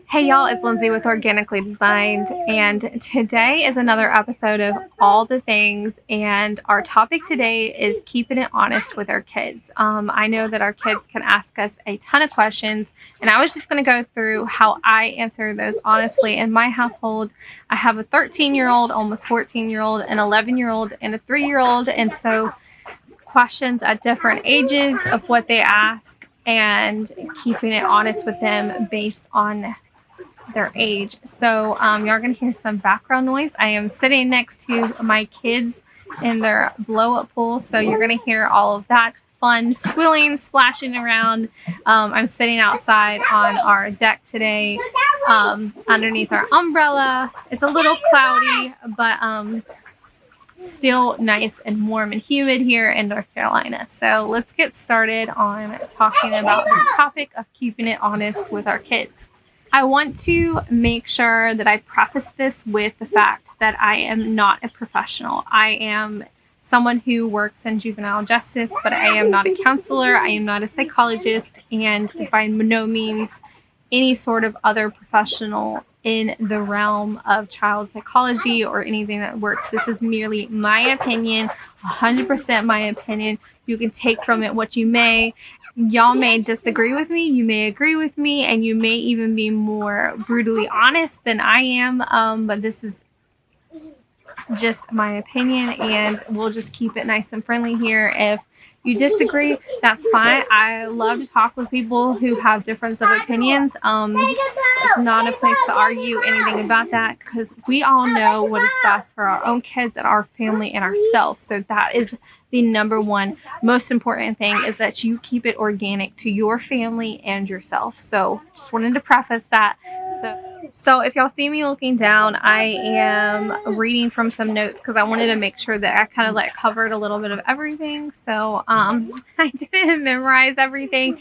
Hey y'all, it's Lindsay with Organically Designed, and today is another episode of All the Things, and our topic today is keeping it honest with our kids. I know that our kids can ask us a ton of questions, and I was just going to go through how I answer those honestly. In my household, I have a 13-year-old, almost 14-year-old, an 11-year-old, and a 3-year-old, and so questions at different ages of what they ask and keeping it honest with them based on their age. So you're going to hear some background noise. I am sitting next to my kids in their blow-up pool, so you're going to hear all of that fun squealing, splashing around. I'm sitting outside on our deck today underneath our umbrella. It's a little cloudy, but still nice and warm and humid here in North Carolina. So let's get started on talking about this topic of keeping it honest with our kids. I want to make sure that I preface this with the fact that I am not a professional. I am someone who works in juvenile justice, but I am not a counselor. I am not a psychologist, and by no means any sort of other professional in the realm of child psychology or anything that works. This is merely my opinion, 100% my opinion. You can take from it what you may. Y'all may disagree with me, you may agree with me, and you may even be more brutally honest than I am, but this is just my opinion, and we'll just keep it nice and friendly here. If you disagree, that's fine. I love to talk with people who have difference of opinions. It's not a place to argue anything about that, because we all know what is best for our own kids and our family and ourselves. So that is the number one most important thing, is that you keep it organic to your family and yourself. So just wanted to preface that. So if y'all see me looking down, I am reading from some notes because I wanted to make sure that I kind of covered a little bit of everything. So I didn't memorize everything,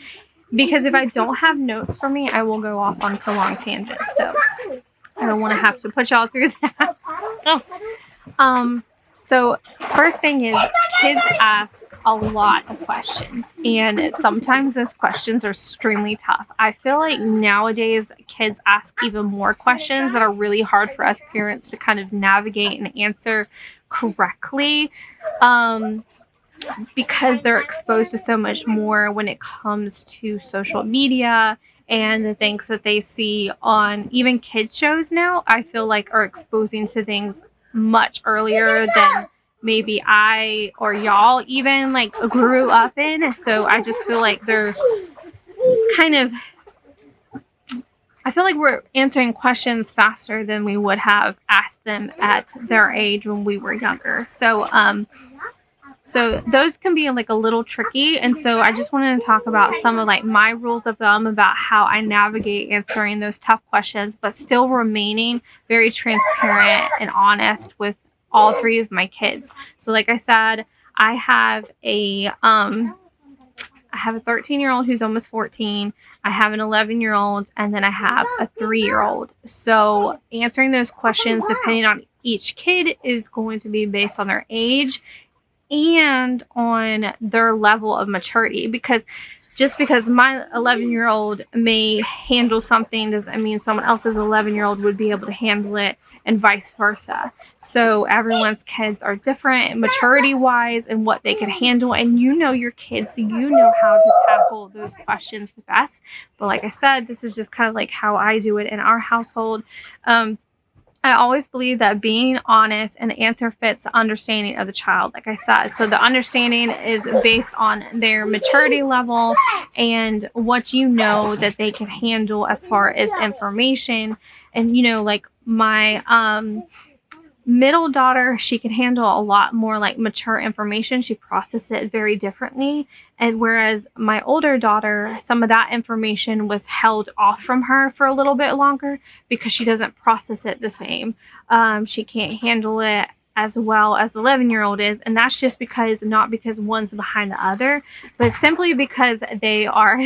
because if I don't have notes for me, I will go off onto long tangents. So I don't want to have to put y'all through that. So first thing is, kids ask a lot of questions, and sometimes those questions are extremely tough. I feel like nowadays kids ask even more questions that are really hard for us parents to kind of navigate and answer correctly, because they're exposed to so much more when it comes to social media and the things that they see on even kids shows now. I feel like are exposing to things much earlier than maybe I or y'all even grew up in. So I just feel like they're kind of, I feel like we're answering questions faster than we would have asked them at their age when we were younger. So those can be a little tricky, and so I just wanted to talk about some of my rules of thumb about how I navigate answering those tough questions, but still remaining very transparent and honest with all three of my kids. So like I said, I have a 13-year-old who's almost 14. I have an 11-year-old, and then I have a 3-year-old. So answering those questions depending on each kid is going to be based on their age and on their level of maturity, because just because my 11-year-old may handle something doesn't mean someone else's 11-year-old would be able to handle it, and vice versa. So everyone's kids are different maturity wise and what they can handle, and you know your kids, so you know how to tackle those questions the best. But like I said, this is just kind of how I do it in our household. I always believe that being honest and the answer fits the understanding of the child, like I said. So the understanding is based on their maturity level and what you know that they can handle as far as information. And, my middle daughter, she can handle a lot more mature information. She processes it very differently. And whereas my older daughter, some of that information was held off from her for a little bit longer because she doesn't process it the same. She can't handle it as well as the 11-year-old is. And that's just because, not because one's behind the other, but simply because they are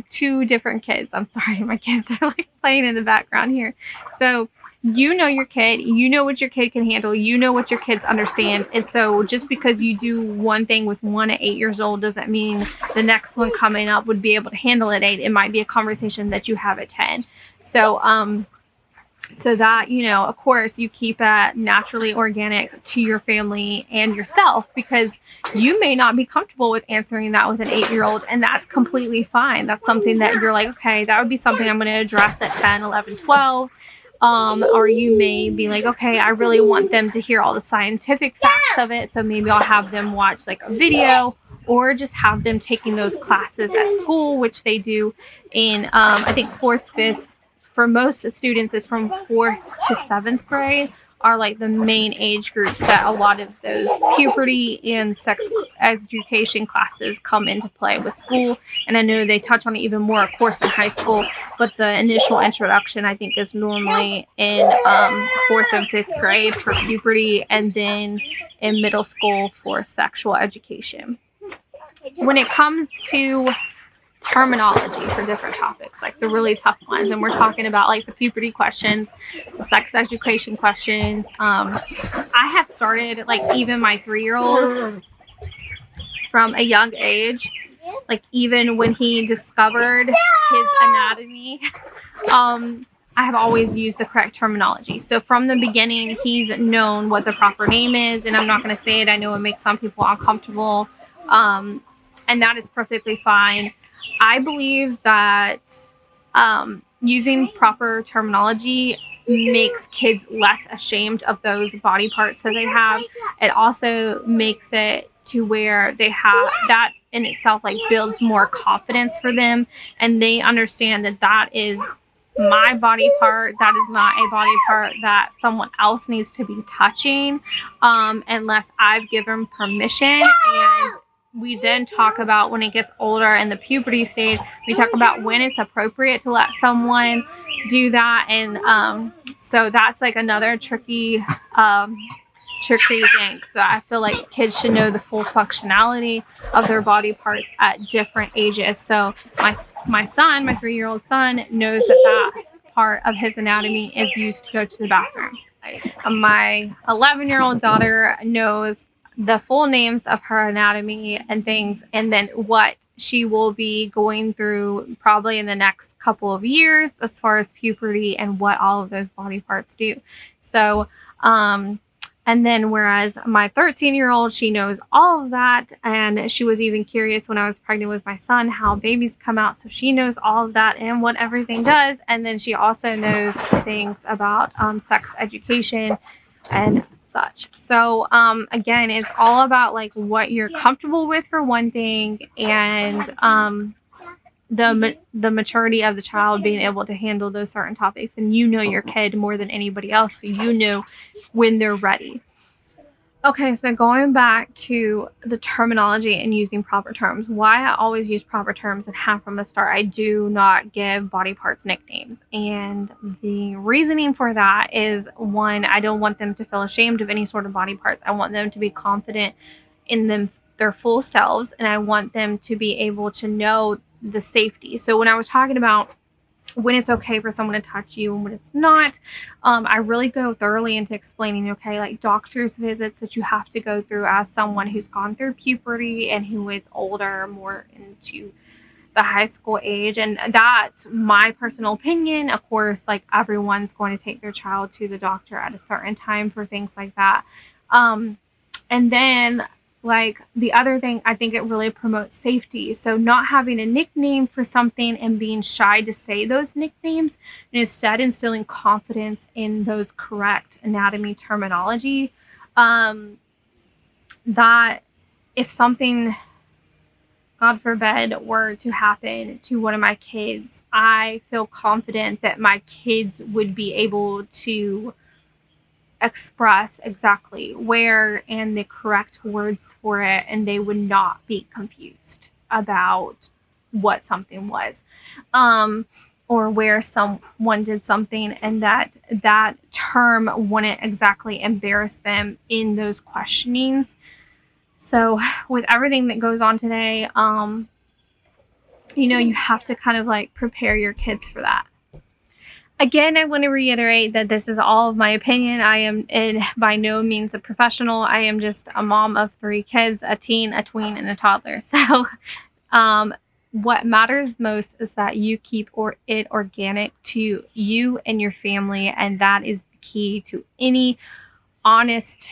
two different kids. I'm sorry, my kids are playing in the background here. So you know your kid, you know what your kid can handle, you know what your kids understand. And so just because you do one thing with 1 at 8 years old doesn't mean the next one coming up would be able to handle at 8. It might be a conversation that you have at 10. So that, of course, you keep it naturally organic to your family and yourself, because you may not be comfortable with answering that with an 8-year-old, and that's completely fine. That's something that you're like, okay, that would be something I'm going to address at 10, 11, 12. Or you may be like, okay, I really want them to hear all the scientific facts of it, so maybe I'll have them watch like a video, or just have them taking those classes at school, which they do in, I think, 4th, 5th. For most students, it's from 4th to 7th grade are like the main age groups that a lot of those puberty and sex education classes come into play with school. And I know they touch on it even more, of course, in high school, but the initial introduction, I think, is normally in 4th and 5th grade for puberty, and then in middle school for sexual education. When it comes to terminology for different topics, like the really tough ones, and we're talking about like the puberty questions, the sex education questions, I have started, like, even my 3-year-old from a young age, like even when he discovered his anatomy, I have always used the correct terminology. So from the beginning, he's known what the proper name is, and I'm not going to say it. I know it makes some people uncomfortable, and that is perfectly fine. I believe that using proper terminology makes kids less ashamed of those body parts that they have. It also makes it to where they have that in itself, like, builds more confidence for them, and they understand that that is my body part. That is not a body part that someone else needs to be touching, unless I've given permission. And we then talk about, when it gets older in the puberty stage, we talk about when it's appropriate to let someone do that. And so that's like another tricky thing. So I feel like kids should know the full functionality of their body parts at different ages. So my son, my 3-year-old son, knows that part of his anatomy is used to go to the bathroom. My 11-year-old daughter knows the full names of her anatomy and things, and then what she will be going through probably in the next couple of years as far as puberty and what all of those body parts do. So, and then whereas my 13-year-old, she knows all of that, and she was even curious when I was pregnant with my son how babies come out, so she knows all of that and what everything does. And then she also knows things about sex education and such. So again, it's all about like what you're comfortable with for one thing, and the maturity of the child being able to handle those certain topics. And you know your kid more than anybody else, so you know when they're ready. Okay, so going back to the terminology and using proper terms, why I always use proper terms and have from the start. I do not give body parts nicknames. And the reasoning for that is, one, I don't want them to feel ashamed of any sort of body parts. I want them to be confident in their full selves, and I want them to be able to know the safety. So when I was talking about when it's okay for someone to touch you and when it's not, I really go thoroughly into explaining, okay, like doctor's visits that you have to go through as someone who's gone through puberty and who is older, more into the high school age. And that's my personal opinion. Of course, like, everyone's going to take their child to the doctor at a certain time for things like that. And then, like, the other thing, I think it really promotes safety. So not having a nickname for something and being shy to say those nicknames, and instead instilling confidence in those correct anatomy terminology, that if something, God forbid, were to happen to one of my kids, I feel confident that my kids would be able to express exactly where and the correct words for it, and they would not be confused about what something was, or where someone did something, and that term wouldn't exactly embarrass them in those questionings. So with everything that goes on today, you have to kind of like prepare your kids for that. Again, I want to reiterate that this is all of my opinion. I am by no means a professional. I am just a mom of 3 kids, a teen, a tween, and a toddler. So what matters most is that you keep it organic to you and your family, and that is the key to any honest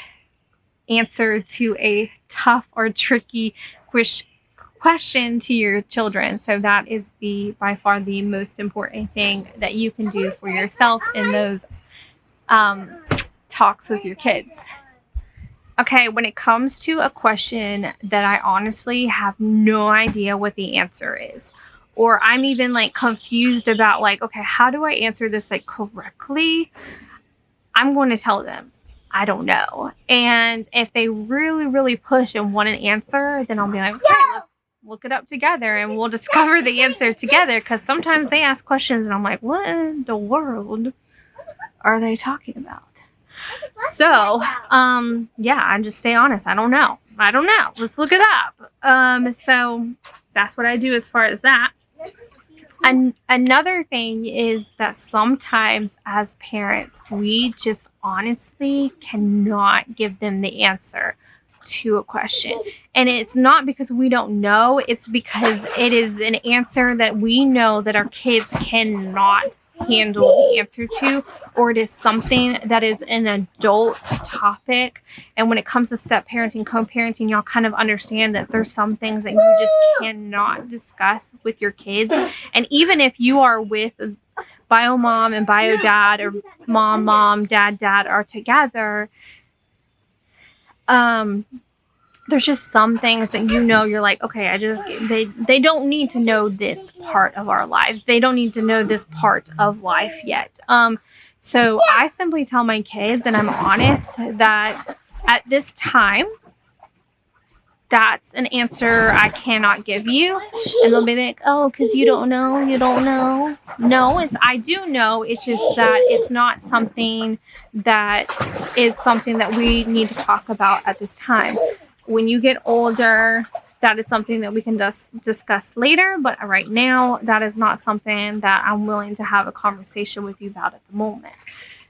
answer to a tough or tricky question to your children. So that is by far the most important thing that you can do for yourself in those talks with your kids. Okay, when it comes to a question that I honestly have no idea what the answer is, or I'm even like confused about like, okay, how do I answer this like correctly? I'm going to tell them, I don't know. And if they really, really push and want an answer, then I'll be like, okay, let's look it up together and we'll discover the answer together. Because sometimes they ask questions and I'm like, what in the world are they talking about? So, yeah, I just stay honest. I don't know. Let's look it up. So that's what I do as far as that. And another thing is that sometimes as parents, we just honestly cannot give them the answer to a question. And it's not because we don't know, it's because it is an answer that we know that our kids cannot handle the answer to, or it is something that is an adult topic. And when it comes to step parenting, co-parenting, y'all kind of understand that there's some things that you just cannot discuss with your kids. And even if you are with bio mom and bio dad, or mom, dad are together, there's just some things that you're like, okay, they don't need to know this part of our lives. They don't need to know this part of life yet. So I simply tell my kids, and I'm honest, that at this time, that's an answer I cannot give you. And they'll be like, oh, because you don't know. No, I do know. It's just that it's not something that is something that we need to talk about at this time. When you get older, that is something that we can discuss later. But right now, that is not something that I'm willing to have a conversation with you about at the moment.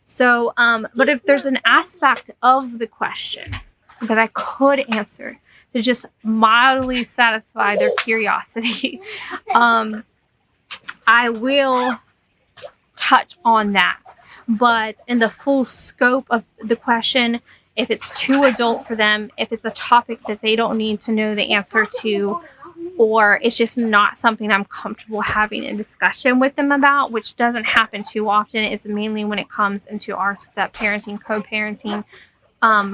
So, but if there's an aspect of the question that I could answer to just mildly satisfy their curiosity, I will touch on that. But in the full scope of the question, if it's too adult for them, if it's a topic that they don't need to know the answer to, or it's just not something I'm comfortable having a discussion with them about, which doesn't happen too often, it's mainly when it comes into our step parenting, co-parenting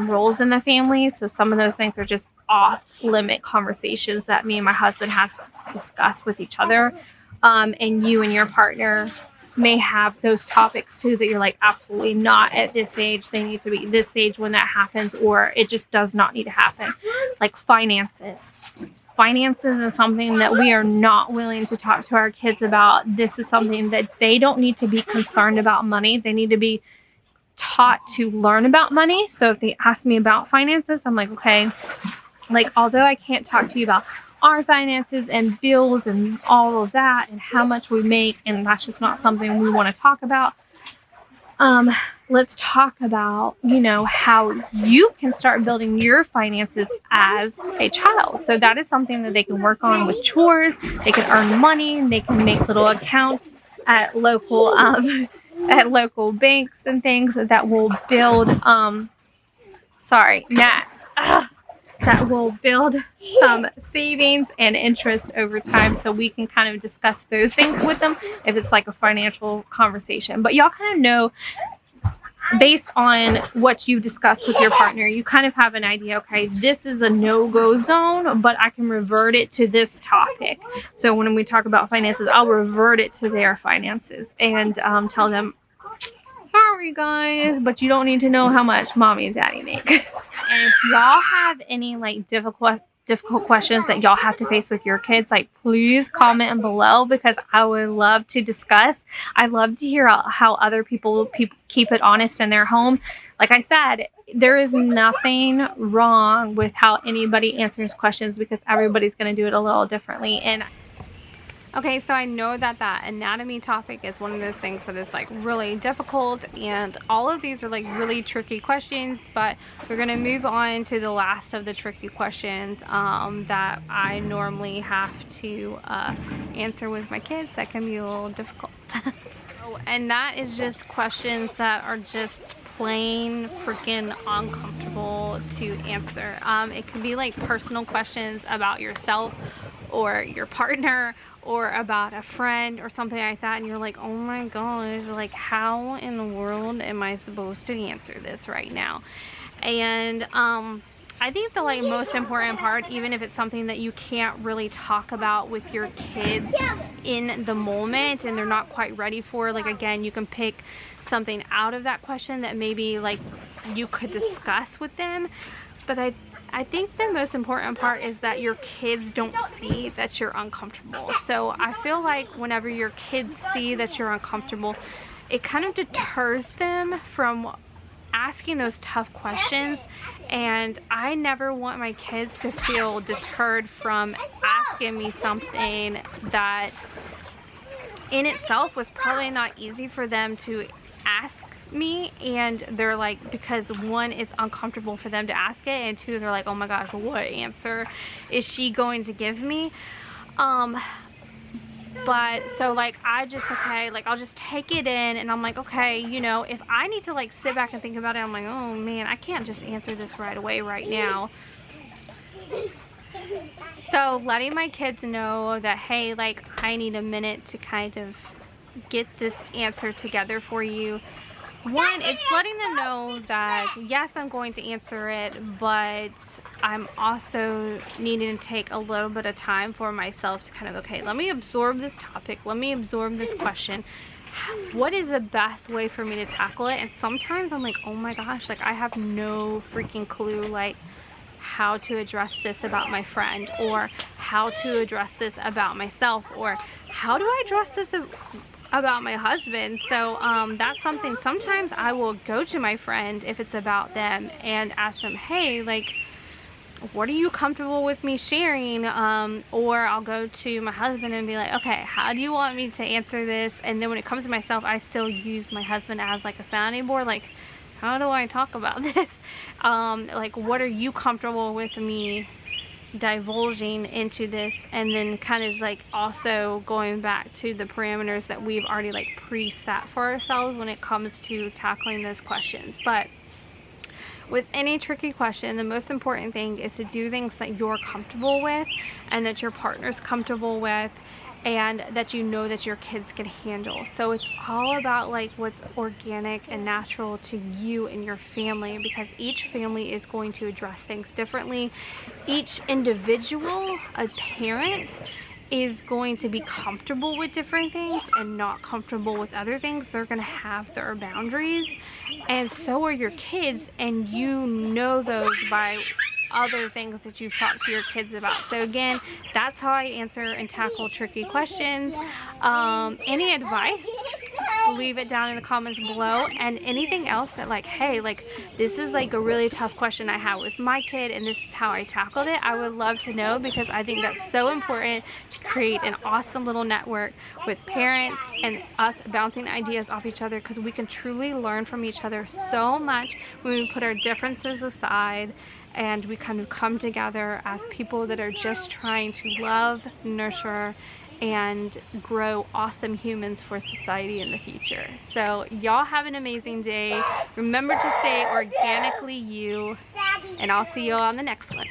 roles in the family. So some of those things are just off-limit conversations that me and my husband has discussed with each other. And you and your partner may have those topics too that you're like, absolutely not at this age. They need to be this age when that happens, or it just does not need to happen. Like finances. Finances is something that we are not willing to talk to our kids about. This is something that they don't need to be concerned about money. They need to be taught to learn about money. So if they ask me about finances, I'm like, okay, like, although I can't talk to you about our finances and bills and all of that and how much we make, and that's just not something we want to talk about, let's talk about, how you can start building your finances as a child. So that is something that they can work on with chores. They can earn money. They can make little accounts at local banks and things that will build, gnats. That will build some savings and interest over time, so we can kind of discuss those things with them if it's like a financial conversation. But y'all kind of know, based on what you've discussed with your partner, you kind of have an idea, okay, this is a no-go zone, but I can revert it to this topic. So when we talk about finances, I'll revert it to their finances and tell them, sorry guys, but you don't need to know how much mommy and daddy make. And if y'all have any like difficult questions that y'all have to face with your kids, like, please comment below, because I would love to discuss. I love to hear how other people keep it honest in their home. Like I said, there is nothing wrong with how anybody answers questions, because everybody's going to do it a little differently. And Okay, so I know that that anatomy topic is one of those things that is like really difficult, and all of these are like really tricky questions, but we're gonna move on to the last of the tricky questions that I normally have to answer with my kids that can be a little difficult. Oh, and that is just questions that are just plain freaking uncomfortable to answer. It could be like personal questions about yourself or your partner or about a friend or something like that, and you're like, oh my gosh, like how in the world am I supposed to answer this right now? And I think the like most important part, even if it's something that you can't really talk about with your kids in the moment and they're not quite ready for, like again, you can pick something out of that question that maybe like you could discuss with them. But I think the most important part is that your kids don't see that you're uncomfortable. So I feel like whenever your kids see that you're uncomfortable, it kind of deters them from asking those tough questions. And I never want my kids to feel deterred from asking me something that in itself was probably not easy for them to ask me, and they're like, because one, it's uncomfortable for them to ask it, and two, they're like, oh my gosh, what answer is she going to give me? But so like I just, okay, like I'll just take it in, and I'm like, okay, you know, if I need to like sit back and think about it, I'm like, oh man, I can't just answer this right away right now. So letting my kids know that, hey, like I need a minute to kind of get this answer together for you. One, it's letting them know that yes, I'm going to answer it, but I'm also needing to take a little bit of time for myself to kind of, okay, let me absorb this topic, let me absorb this question. What is the best way for me to tackle it? And sometimes I'm like, oh my gosh, like I have no freaking clue, like how to address this about my friend, or how to address this about myself, or how do I address this about my husband. So that's something, sometimes I will go to my friend if it's about them and ask them, hey, like what are you comfortable with me sharing? Or I'll go to my husband and be like, okay, how do you want me to answer this? And then when it comes to myself, I still use my husband as like a sounding board, like how do I talk about this? Like what are you comfortable with me divulging into this? And then kind of like also going back to the parameters that we've already like preset for ourselves when it comes to tackling those questions. But with any tricky question, the most important thing is to do things that you're comfortable with and that your partner's comfortable with, and that you know that your kids can handle. So it's all about like what's organic and natural to you and your family, because each family is going to address things differently. Each individual, a parent, is going to be comfortable with different things and not comfortable with other things. They're going to have their boundaries, and so are your kids, and you know those by other things that you've talked to your kids about. So again, that's how I answer and tackle tricky questions. Any advice, leave it down in the comments below, and anything else that like, hey, like this is like a really tough question I had with my kid and this is how I tackled it, I would love to know, because I think that's so important to create an awesome little network with parents and us bouncing ideas off each other, because we can truly learn from each other so much when we put our differences aside and we kind of come together as people that are just trying to love, nurture, and grow awesome humans for society in the future. So y'all have an amazing day. Remember to stay organically you, and I'll see you on the next one.